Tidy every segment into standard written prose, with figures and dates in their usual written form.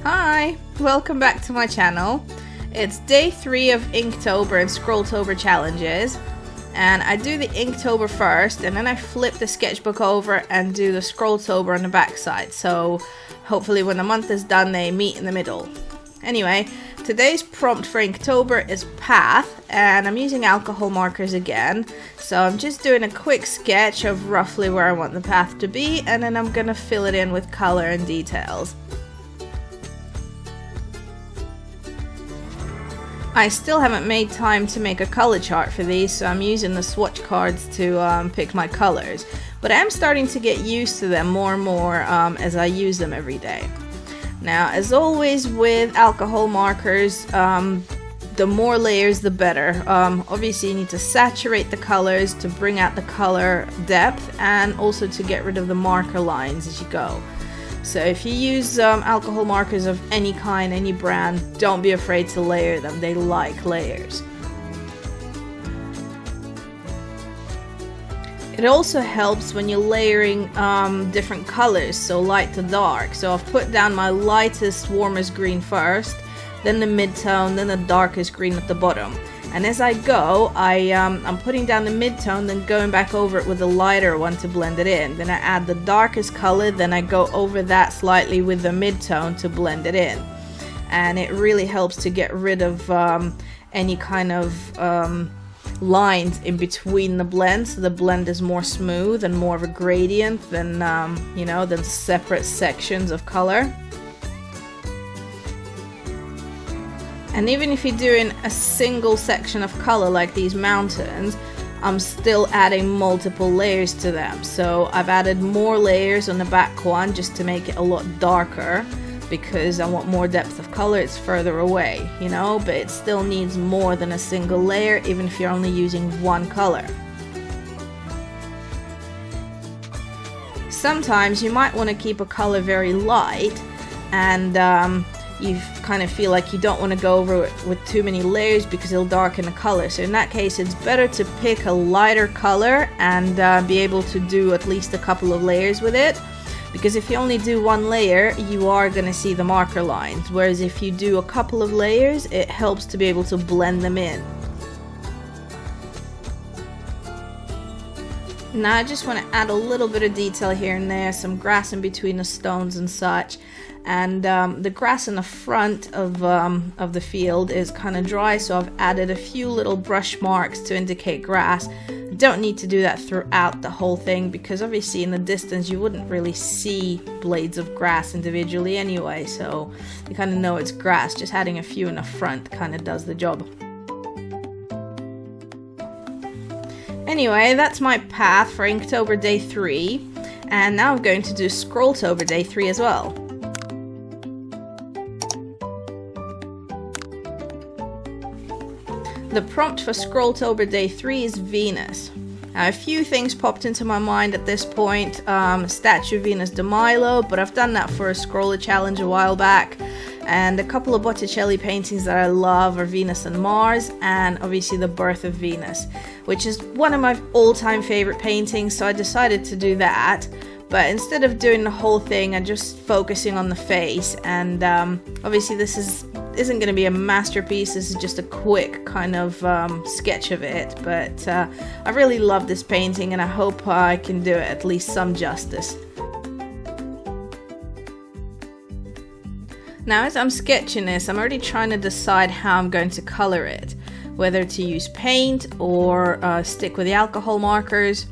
Hi, welcome back to my channel. It's day 3 of Inktober and Scrawltober challenges, and I do the Inktober first and then I flip the sketchbook over and do the Scrawltober on the back side, so hopefully when the month is done they meet in the middle. Anyway, today's prompt for Inktober is path, and I'm using alcohol markers again, so I'm just doing a quick sketch of roughly where I want the path to be, and then I'm gonna fill it in with color and details. I still haven't made time to make a color chart for these, so I'm using the swatch cards to pick my colors, but I am starting to get used to them more and more as I use them every day. Now, as always with alcohol markers, the more layers the better. Obviously you need to saturate the colors to bring out the color depth and also to get rid of the marker lines as you go. So if you use alcohol markers of any kind, any brand, don't be afraid to layer them. They like layers. It also helps when you're layering different colors, so light to dark. So I've put down my lightest, warmest green first, then the mid-tone, then the darkest green at the bottom. And as I go, I'm putting down the mid-tone, then going back over it with the lighter one to blend it in. Then I add the darkest color, then I go over that slightly with the mid-tone to blend it in. And it really helps to get rid of any kind of lines in between the blend, so the blend is more smooth and more of a gradient than, than separate sections of color. And even if you're doing a single section of color like these mountains, I'm still adding multiple layers to them. So I've added more layers on the back one just to make it a lot darker because I want more depth of color. It's further away, but it still needs more than a single layer even if you're only using one color. Sometimes you might want to keep a color very light and you kind of feel like you don't want to go over it with too many layers because it'll darken the color. So in that case, it's better to pick a lighter color and be able to do at least a couple of layers with it. Because if you only do one layer, you are going to see the marker lines. Whereas if you do a couple of layers, it helps to be able to blend them in. Now I just want to add a little bit of detail here and there, some grass in between the stones and such. And the grass in the front of the field is kind of dry, so I've added a few little brush marks to indicate grass. You don't need to do that throughout the whole thing because obviously in the distance you wouldn't really see blades of grass individually anyway, so you kind of know it's grass. Just adding a few in the front kind of does the job. Anyway, that's my path for Inktober day 3, and now I'm going to do Scrawltober day 3 as well. The prompt for Scrawltober day 3 is Venus. Now, a few things popped into my mind at this point. Statue of Venus de Milo, but I've done that for a Scroller challenge a while back. And a couple of Botticelli paintings that I love are Venus and Mars, and obviously the Birth of Venus, which is one of my all-time favorite paintings, so I decided to do that. But instead of doing the whole thing, I'm just focusing on the face, and obviously this isn't going to be a masterpiece. This is just a quick kind of sketch of it, but I really love this painting and I hope I can do it at least some justice. Now as I'm sketching this, I'm already trying to decide how I'm going to color it, whether to use paint or stick with the alcohol markers.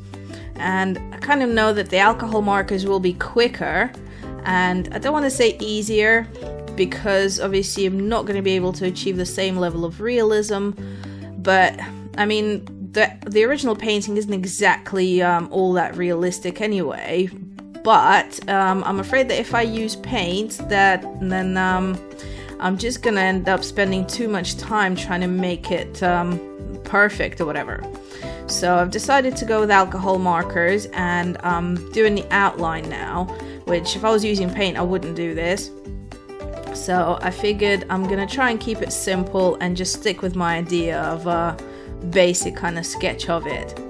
And I kind of know that the alcohol markers will be quicker, and I don't want to say easier because obviously I'm not going to be able to achieve the same level of realism, but I mean the original painting isn't exactly all that realistic anyway, but I'm afraid that if I use paint then I'm just gonna end up spending too much time trying to make it perfect or whatever. So I've decided to go with alcohol markers, and I'm doing the outline now, which if I was using paint I wouldn't do this. So I figured I'm gonna try and keep it simple and just stick with my idea of a basic kind of sketch of it.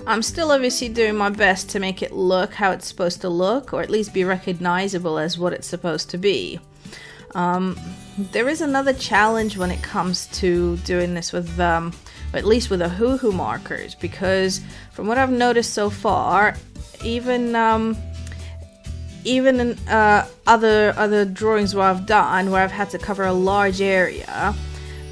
I'm still obviously doing my best to make it look how it's supposed to look, or at least be recognizable as what it's supposed to be. There is another challenge when it comes to doing this with, at least with Ohuhu markers, because from what I've noticed so far, even in other drawings where I've done, where I've had to cover a large area,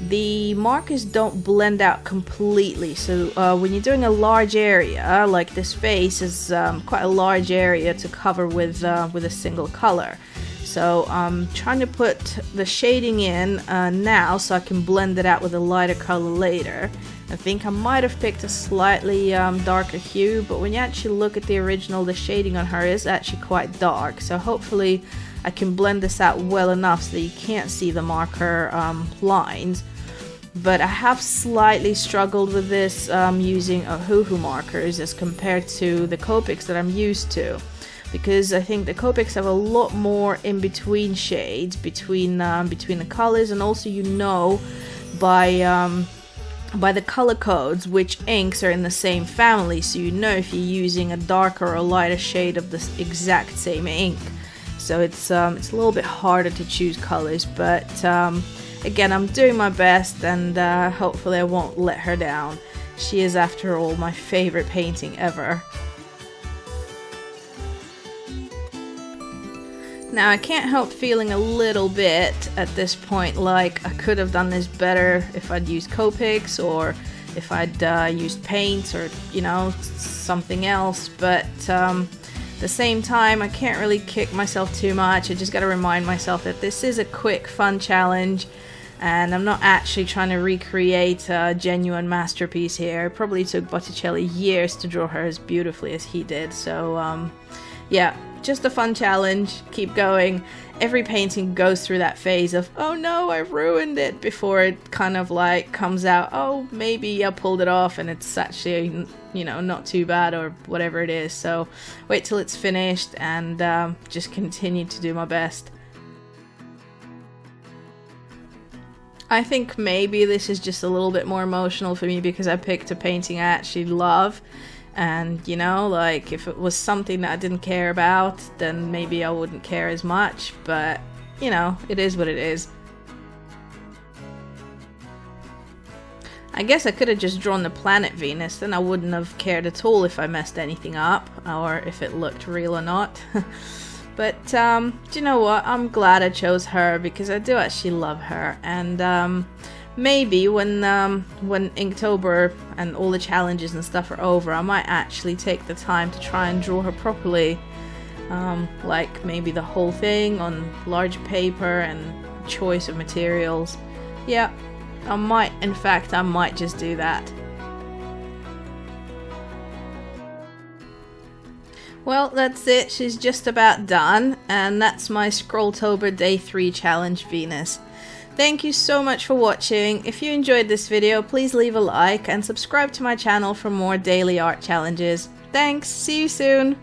the markers don't blend out completely. So when you're doing a large area, like this face is quite a large area to cover with a single color. So I'm trying to put the shading in now so I can blend it out with a lighter color later. I think I might have picked a slightly darker hue, but when you actually look at the original, the shading on her is actually quite dark. So hopefully I can blend this out well enough so that you can't see the marker lines. But I have slightly struggled with this using Ohuhu markers as compared to the Copics that I'm used to, because I think the Copics have a lot more in between shades between the colors, and also by the color codes which inks are in the same family, so you know if you're using a darker or a lighter shade of the exact same ink. So it's a little bit harder to choose colors, but again, I'm doing my best, and hopefully I won't let her down. She is, after all, my favorite painting ever. Now, I can't help feeling a little bit at this point like I could have done this better if I'd used Copics, or if I'd used paints, or something else, but at the same time I can't really kick myself too much. I just got to remind myself that this is a quick, fun challenge, and I'm not actually trying to recreate a genuine masterpiece here. It probably took Botticelli years to draw her as beautifully as he did, so yeah. Just a fun challenge. Keep going. Every painting goes through that phase of, oh no, I ruined it, before it kind of like comes out, oh, maybe I pulled it off and it's actually, not too bad, or whatever it is. So wait till it's finished and just continue to do my best. I think maybe this is just a little bit more emotional for me because I picked a painting I actually love. And, like, if it was something that I didn't care about, then maybe I wouldn't care as much. But, it is what it is. I guess I could have just drawn the planet Venus, then I wouldn't have cared at all if I messed anything up, or if it looked real or not. But, do you know what? I'm glad I chose her, because I do actually love her. And, maybe when Inktober and all the challenges and stuff are over, I might actually take the time to try and draw her properly. Like maybe the whole thing on large paper and choice of materials. Yeah, I might just do that. Well, that's it. She's just about done, and that's my Scrawltober Day 3 challenge Venus. Thank you so much for watching. If you enjoyed this video, please leave a like and subscribe to my channel for more daily art challenges. Thanks, see you soon!